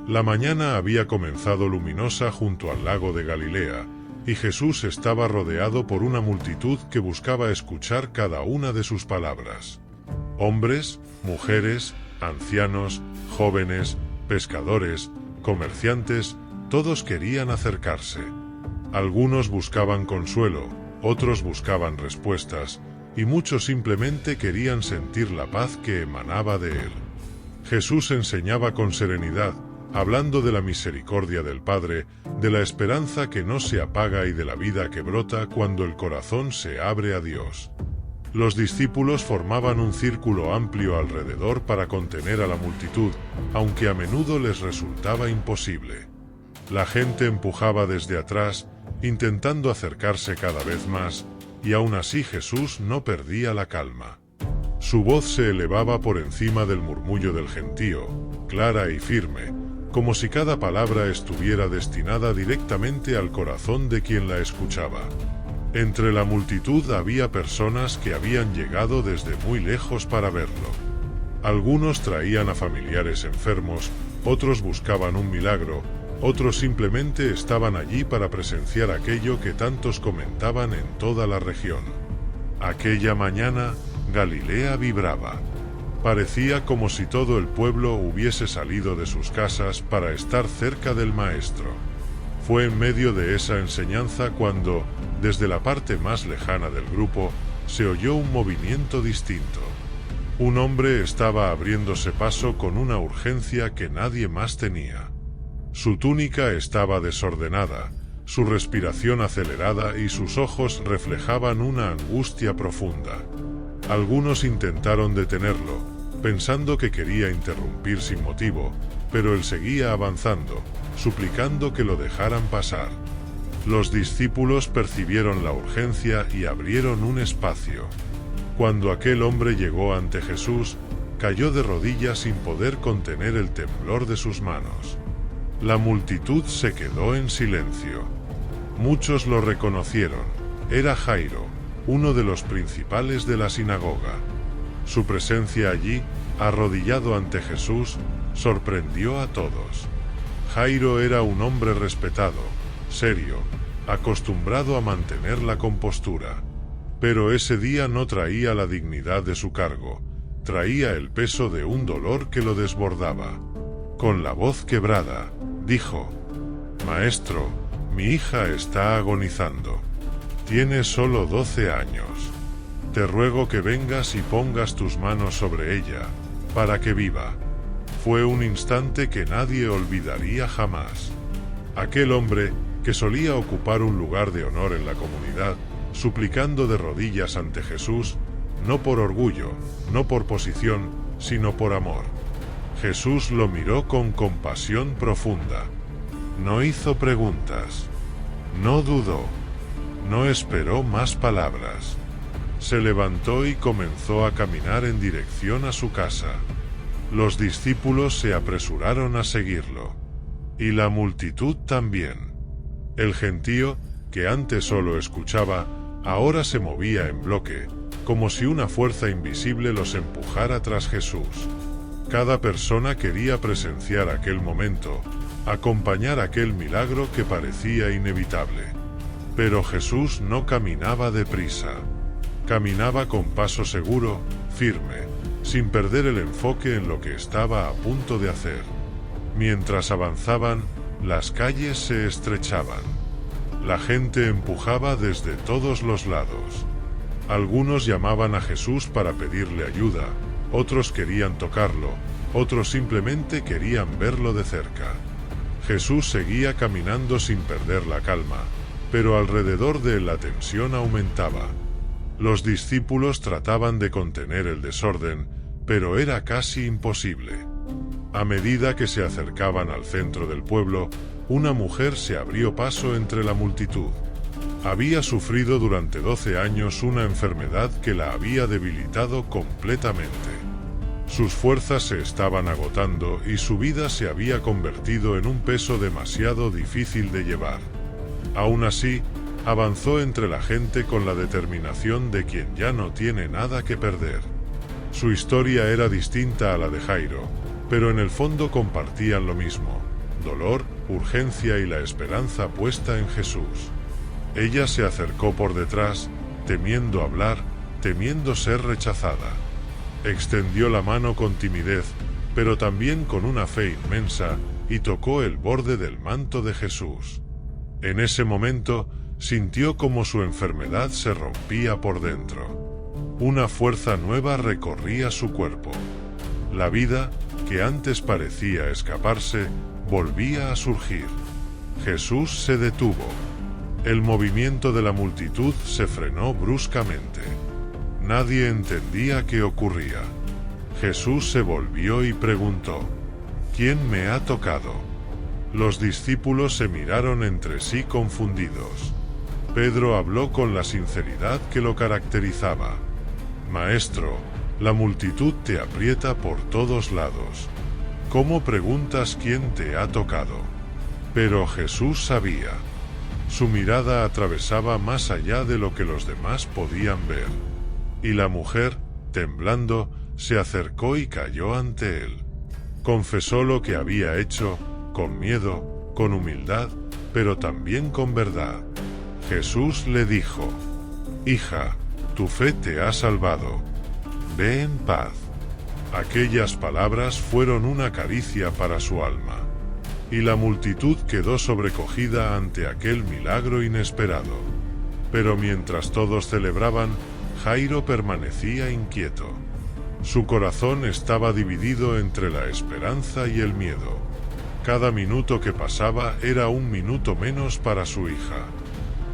La mañana había comenzado luminosa junto al lago de Galilea, y Jesús estaba rodeado por una multitud que buscaba escuchar cada una de sus palabras. Hombres, mujeres, ancianos, jóvenes, pescadores, comerciantes, todos querían acercarse. Algunos buscaban consuelo, otros buscaban respuestas, y muchos simplemente querían sentir la paz que emanaba de él. Jesús enseñaba con serenidad, hablando de la misericordia del Padre, de la esperanza que no se apaga y de la vida que brota cuando el corazón se abre a Dios. Los discípulos formaban un círculo amplio alrededor para contener a la multitud, aunque a menudo les resultaba imposible. La gente empujaba desde atrás, intentando acercarse cada vez más, y aún así Jesús no perdía la calma. Su voz se elevaba por encima del murmullo del gentío, clara y firme, como si cada palabra estuviera destinada directamente al corazón de quien la escuchaba. Entre la multitud había personas que habían llegado desde muy lejos para verlo. Algunos traían a familiares enfermos, otros buscaban un milagro, otros simplemente estaban allí para presenciar aquello que tantos comentaban en toda la región. Aquella mañana, Galilea vibraba. Parecía como si todo el pueblo hubiese salido de sus casas para estar cerca del Maestro. Fue en medio de esa enseñanza cuando, desde la parte más lejana del grupo, se oyó un movimiento distinto. Un hombre estaba abriéndose paso con una urgencia que nadie más tenía. Su túnica estaba desordenada, su respiración acelerada y sus ojos reflejaban una angustia profunda. Algunos intentaron detenerlo, pensando que quería interrumpir sin motivo, pero él seguía avanzando, suplicando que lo dejaran pasar. Los discípulos percibieron la urgencia y abrieron un espacio. Cuando aquel hombre llegó ante Jesús, cayó de rodillas sin poder contener el temblor de sus manos. La multitud se quedó en silencio. Muchos lo reconocieron. Era Jairo, uno de los principales de la sinagoga. Su presencia allí, arrodillado ante Jesús, sorprendió a todos. Jairo era un hombre respetado, serio, acostumbrado a mantener la compostura. Pero ese día no traía la dignidad de su cargo, traía el peso de un dolor que lo desbordaba. Con la voz quebrada, dijo: «Maestro, mi hija está agonizando. Tiene solo 12 años. Te ruego que vengas y pongas tus manos sobre ella, para que viva». Fue un instante que nadie olvidaría jamás. Aquel hombre, que solía ocupar un lugar de honor en la comunidad, suplicando de rodillas ante Jesús, no por orgullo, no por posición, sino por amor. Jesús lo miró con compasión profunda. No hizo preguntas. No dudó. No esperó más palabras. Se levantó y comenzó a caminar en dirección a su casa. Los discípulos se apresuraron a seguirlo. Y la multitud también. El gentío, que antes solo escuchaba, ahora se movía en bloque, como si una fuerza invisible los empujara tras Jesús. Cada persona quería presenciar aquel momento, acompañar aquel milagro que parecía inevitable. Pero Jesús no caminaba deprisa. Caminaba con paso seguro, firme, sin perder el enfoque en lo que estaba a punto de hacer. Mientras avanzaban, las calles se estrechaban. La gente empujaba desde todos los lados. Algunos llamaban a Jesús para pedirle ayuda, otros querían tocarlo, otros simplemente querían verlo de cerca. Jesús seguía caminando sin perder la calma, pero alrededor de él la tensión aumentaba. Los discípulos trataban de contener el desorden, pero era casi imposible. A medida que se acercaban al centro del pueblo, una mujer se abrió paso entre la multitud. Había sufrido durante 12 años una enfermedad que la había debilitado completamente. Sus fuerzas se estaban agotando y su vida se había convertido en un peso demasiado difícil de llevar. Aún así, avanzó entre la gente con la determinación de quien ya no tiene nada que perder. Su historia era distinta a la de Jairo, pero en el fondo compartían lo mismo: dolor, urgencia y la esperanza puesta en Jesús. Ella se acercó por detrás, temiendo hablar, temiendo ser rechazada. Extendió la mano con timidez, pero también con una fe inmensa, y tocó el borde del manto de Jesús. En ese momento, sintió como su enfermedad se rompía por dentro. Una fuerza nueva recorría su cuerpo. La vida, que antes parecía escaparse, volvía a surgir. Jesús se detuvo. El movimiento de la multitud se frenó bruscamente. Nadie entendía qué ocurría. Jesús se volvió y preguntó: ¿Quién me ha tocado? Los discípulos se miraron entre sí confundidos. Pedro habló con la sinceridad que lo caracterizaba: Maestro, la multitud te aprieta por todos lados. ¿Cómo preguntas quién te ha tocado? Pero Jesús sabía. Su mirada atravesaba más allá de lo que los demás podían ver. Y la mujer, temblando, se acercó y cayó ante él. Confesó lo que había hecho, con miedo, con humildad, pero también con verdad. Jesús le dijo: Hija, tu fe te ha salvado. Ve en paz. Aquellas palabras fueron una caricia para su alma. Y la multitud quedó sobrecogida ante aquel milagro inesperado. Pero mientras todos celebraban, Jairo permanecía inquieto. Su corazón estaba dividido entre la esperanza y el miedo. Cada minuto que pasaba era un minuto menos para su hija.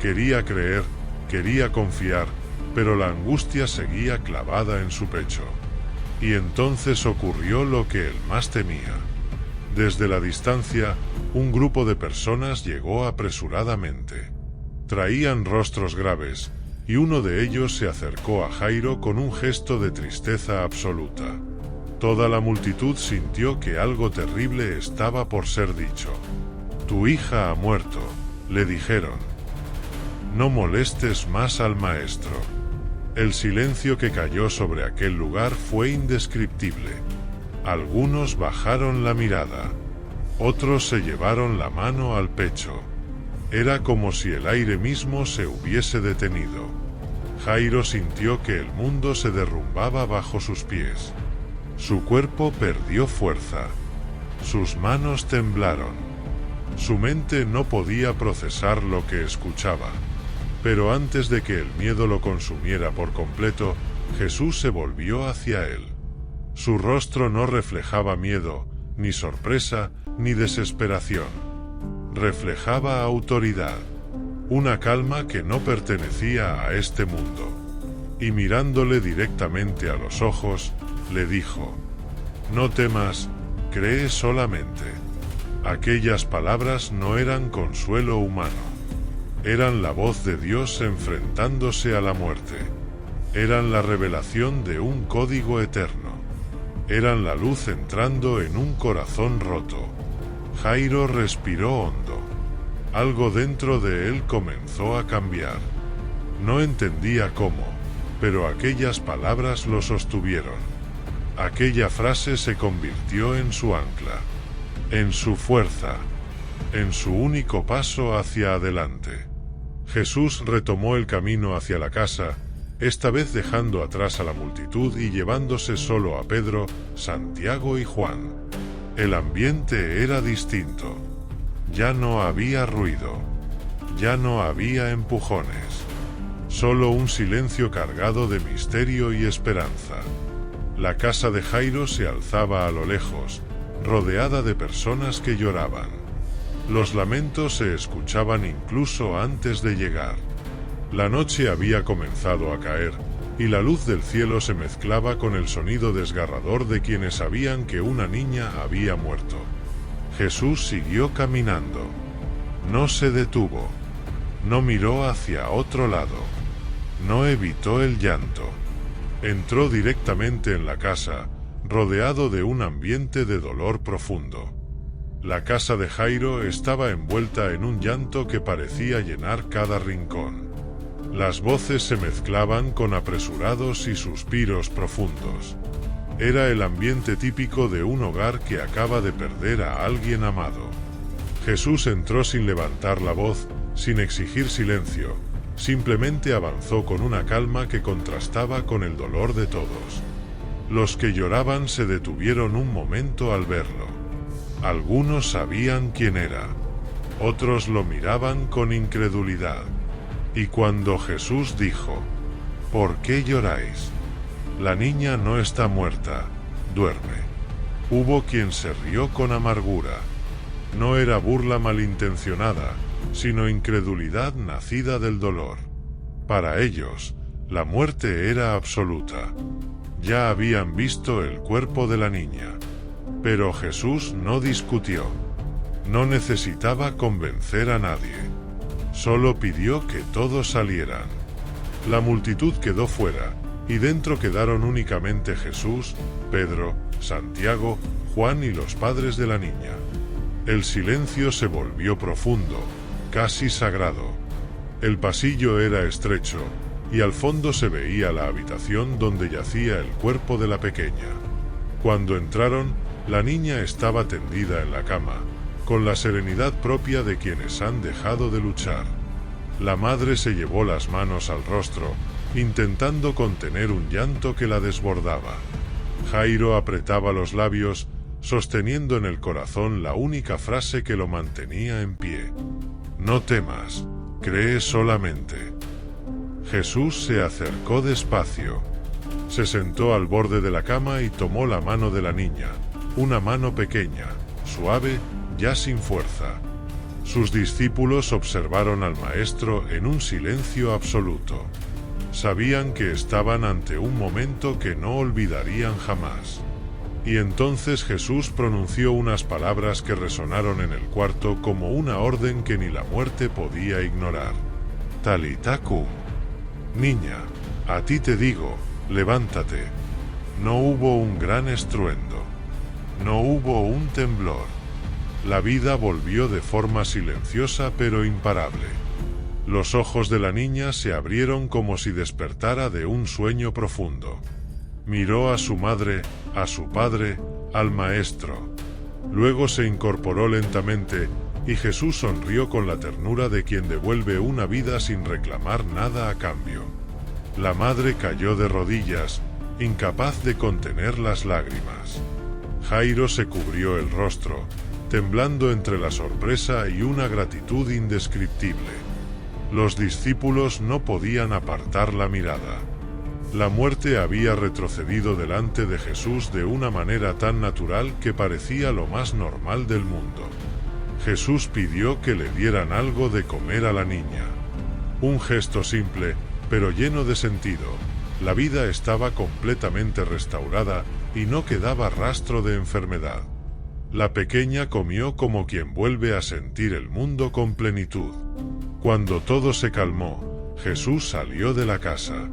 Quería creer, quería confiar, pero la angustia seguía clavada en su pecho. Y entonces ocurrió lo que él más temía. Desde la distancia, un grupo de personas llegó apresuradamente. Traían rostros graves, y uno de ellos se acercó a Jairo con un gesto de tristeza absoluta. Toda la multitud sintió que algo terrible estaba por ser dicho. Tu hija ha muerto, le dijeron. No molestes más al maestro. El silencio que cayó sobre aquel lugar fue indescriptible. Algunos bajaron la mirada. Otros se llevaron la mano al pecho. Era como si el aire mismo se hubiese detenido. Jairo sintió que el mundo se derrumbaba bajo sus pies. Su cuerpo perdió fuerza. Sus manos temblaron. Su mente no podía procesar lo que escuchaba. Pero antes de que el miedo lo consumiera por completo, Jesús se volvió hacia él. Su rostro no reflejaba miedo, ni sorpresa, ni desesperación. Reflejaba autoridad, una calma que no pertenecía a este mundo. Y mirándole directamente a los ojos, le dijo: No temas, cree solamente. Aquellas palabras no eran consuelo humano. Eran la voz de Dios enfrentándose a la muerte. Eran la revelación de un código eterno. Eran la luz entrando en un corazón roto. Jairo respiró hondo. Algo dentro de él comenzó a cambiar. No entendía cómo, pero aquellas palabras lo sostuvieron. Aquella frase se convirtió en su ancla, en su fuerza, en su único paso hacia adelante. Jesús retomó el camino hacia la casa, esta vez dejando atrás a la multitud y llevándose solo a Pedro, Santiago y Juan. El ambiente era distinto. Ya no había ruido. Ya no había empujones. Solo un silencio cargado de misterio y esperanza. La casa de Jairo se alzaba a lo lejos, rodeada de personas que lloraban. Los lamentos se escuchaban incluso antes de llegar. La noche había comenzado a caer, y la luz del cielo se mezclaba con el sonido desgarrador de quienes sabían que una niña había muerto. Jesús siguió caminando. No se detuvo. No miró hacia otro lado. No evitó el llanto. Entró directamente en la casa, rodeado de un ambiente de dolor profundo. La casa de Jairo estaba envuelta en un llanto que parecía llenar cada rincón. Las voces se mezclaban con apresurados y suspiros profundos. Era el ambiente típico de un hogar que acaba de perder a alguien amado. Jesús entró sin levantar la voz, sin exigir silencio, simplemente avanzó con una calma que contrastaba con el dolor de todos. Los que lloraban se detuvieron un momento al verlo. Algunos sabían quién era, otros lo miraban con incredulidad. Y cuando Jesús dijo: ¿Por qué lloráis? La niña no está muerta, duerme. Hubo quien se rió con amargura. No era burla malintencionada, sino incredulidad nacida del dolor. Para ellos, la muerte era absoluta. Ya habían visto el cuerpo de la niña. Pero Jesús no discutió. No necesitaba convencer a nadie. Solo pidió que todos salieran. La multitud quedó fuera, y dentro quedaron únicamente Jesús, Pedro, Santiago, Juan y los padres de la niña. El silencio se volvió profundo, casi sagrado. El pasillo era estrecho, y al fondo se veía la habitación donde yacía el cuerpo de la pequeña. Cuando entraron, la niña estaba tendida en la cama, con la serenidad propia de quienes han dejado de luchar. La madre se llevó las manos al rostro, intentando contener un llanto que la desbordaba. Jairo apretaba los labios, sosteniendo en el corazón la única frase que lo mantenía en pie. No temas, cree solamente. Jesús se acercó despacio. Se sentó al borde de la cama y tomó la mano de la niña, una mano pequeña, suave, ya sin fuerza. Sus discípulos observaron al maestro en un silencio absoluto. Sabían que estaban ante un momento que no olvidarían jamás. Y entonces Jesús pronunció unas palabras que resonaron en el cuarto como una orden que ni la muerte podía ignorar. Talita cum. Niña, a ti te digo, levántate. No hubo un gran estruendo. No hubo un temblor. La vida volvió de forma silenciosa pero imparable. Los ojos de la niña se abrieron como si despertara de un sueño profundo. Miró a su madre, a su padre, al maestro. Luego se incorporó lentamente, y Jesús sonrió con la ternura de quien devuelve una vida sin reclamar nada a cambio. La madre cayó de rodillas, incapaz de contener las lágrimas. Jairo se cubrió el rostro, temblando entre la sorpresa y una gratitud indescriptible. Los discípulos no podían apartar la mirada. La muerte había retrocedido delante de Jesús de una manera tan natural que parecía lo más normal del mundo. Jesús pidió que le dieran algo de comer a la niña. Un gesto simple, pero lleno de sentido. La vida estaba completamente restaurada y no quedaba rastro de enfermedad. La pequeña comió como quien vuelve a sentir el mundo con plenitud. Cuando todo se calmó, Jesús salió de la casa.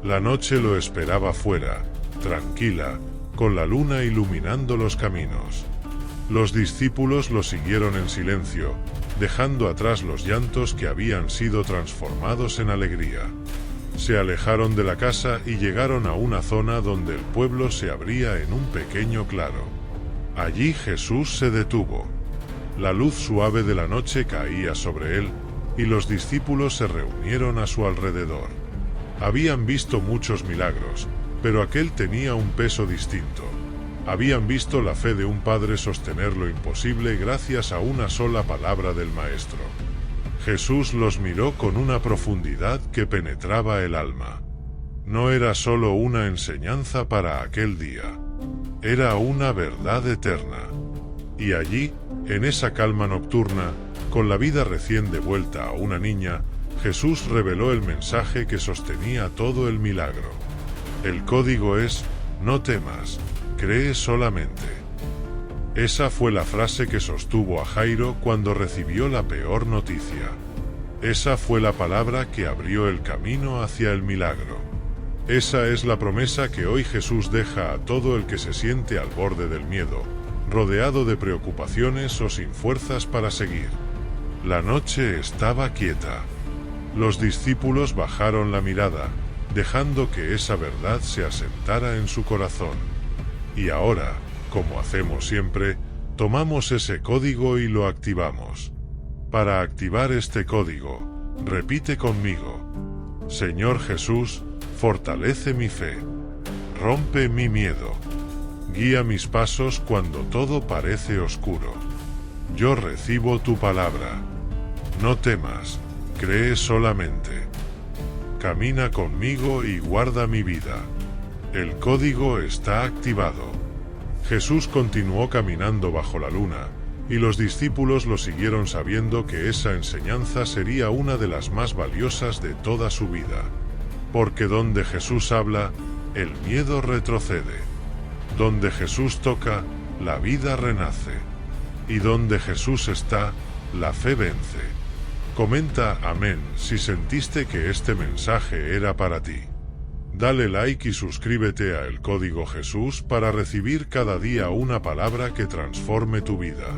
La noche lo esperaba fuera, tranquila, con la luna iluminando los caminos. Los discípulos lo siguieron en silencio, dejando atrás los llantos que habían sido transformados en alegría. Se alejaron de la casa y llegaron a una zona donde el pueblo se abría en un pequeño claro. Allí Jesús se detuvo. La luz suave de la noche caía sobre él, y los discípulos se reunieron a su alrededor. Habían visto muchos milagros, pero aquel tenía un peso distinto. Habían visto la fe de un padre sostener lo imposible gracias a una sola palabra del Maestro. Jesús los miró con una profundidad que penetraba el alma. No era solo una enseñanza para aquel día. Era una verdad eterna. Y allí, en esa calma nocturna, con la vida recién devuelta a una niña, Jesús reveló el mensaje que sostenía todo el milagro. El código es: no temas, cree solamente. Esa fue la frase que sostuvo a Jairo cuando recibió la peor noticia. Esa fue la palabra que abrió el camino hacia el milagro. Esa es la promesa que hoy Jesús deja a todo el que se siente al borde del miedo, rodeado de preocupaciones o sin fuerzas para seguir. La noche estaba quieta. Los discípulos bajaron la mirada, dejando que esa verdad se asentara en su corazón. Y ahora, como hacemos siempre, Tomamos ese código y lo activamos. Para activar este código, repite conmigo: Señor Jesús, fortalece mi fe. Rompe mi miedo. Guía mis pasos cuando todo parece oscuro. Yo recibo tu palabra. No temas, cree solamente. Camina conmigo y guarda mi vida. El código está activado. Jesús continuó caminando bajo la luna, y los discípulos lo siguieron sabiendo que esa enseñanza sería una de las más valiosas de toda su vida. Porque donde Jesús habla, el miedo retrocede. Donde Jesús toca, la vida renace. Y donde Jesús está, la fe vence. Comenta amén si sentiste que este mensaje era para ti. Dale like y suscríbete a El Código Jesús para recibir cada día una palabra que transforme tu vida.